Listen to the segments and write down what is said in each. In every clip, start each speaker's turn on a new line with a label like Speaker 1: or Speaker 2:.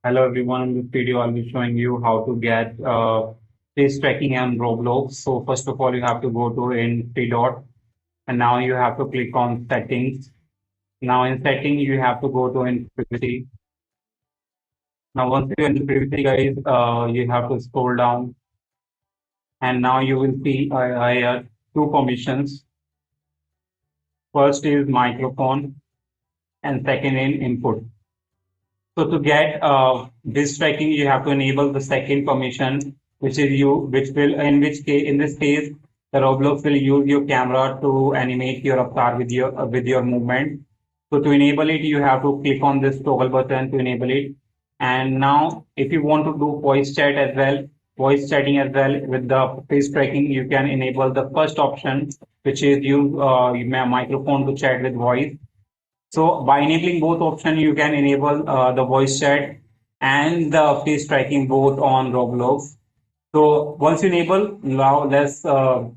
Speaker 1: Hello everyone, in this video I'll be showing you how to get face tracking on Roblox. So first of all, you have to go to in three dot and now you have to click on settings. Now in settings, you have to go to in privacy. Now once you're in privacy guys, you have to scroll down and now you will see two permissions. First is microphone and second in input. So to get this tracking, you have to enable the second permission, which is which will, in this case, the Roblox will use your camera to animate your avatar with your movement. So to enable it, you have to click on this toggle button to enable it. And now, if you want to do voice chat as well, voice chatting as well with the face tracking, you can enable the first option, which is use microphone to chat with voice. So by enabling both options, you can enable the voice chat and the face tracking both on Roblox. So once you enable, now let's go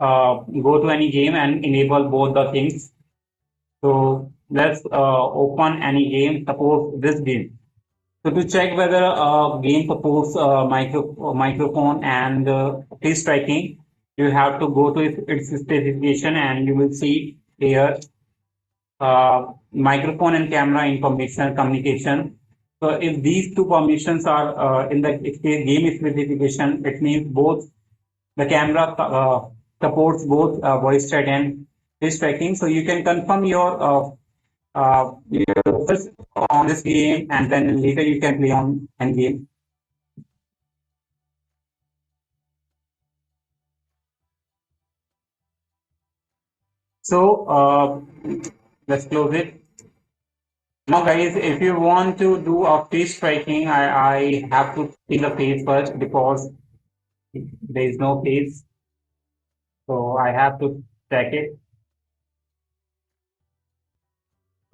Speaker 1: to any game and enable both the things. So let's open any game. Suppose this game. So to check whether a game supports microphone and face tracking, you have to go to its specification and you will see here microphone and camera information communication. So if these two permissions are in the game specification, it means both the camera supports both voice chat and face tracking. So you can confirm your focus on this game and then later you can play on end game. So let's close it. Now, guys, if you want to do a face tracking, I have to see the face first because there is no face. So I have to check it.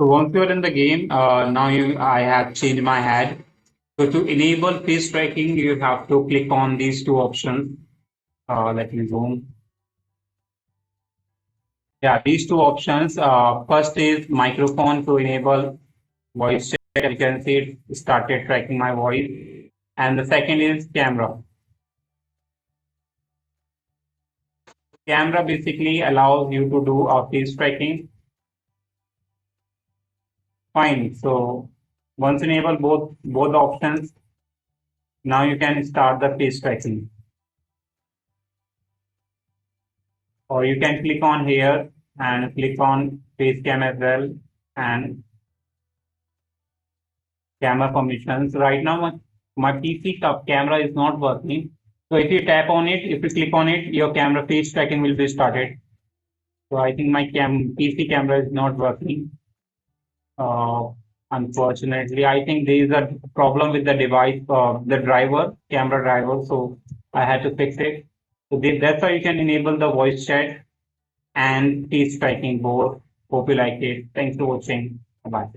Speaker 1: So once you're in the game, I have changed my head. So to enable face tracking, you have to click on these two options. Let me zoom. Yeah, these two options. First is microphone to enable voice chat. You can see it started tracking my voice. And the second is camera. Camera basically allows you to do a face tracking. Fine. So once enable both options, now you can start the face tracking. Or you can click on here and click on face cam as well and camera permissions. Right now my PC camera is not working. So if you tap on it, if you click on it, your camera face tracking will be started. So I think my PC camera is not working. Uh, Unfortunately, I think there is a problem with the device, the driver, camera driver. So I had to fix it. So that's why you can enable the voice chat and face tracking both. Hope you like it. Thanks for watching. Bye.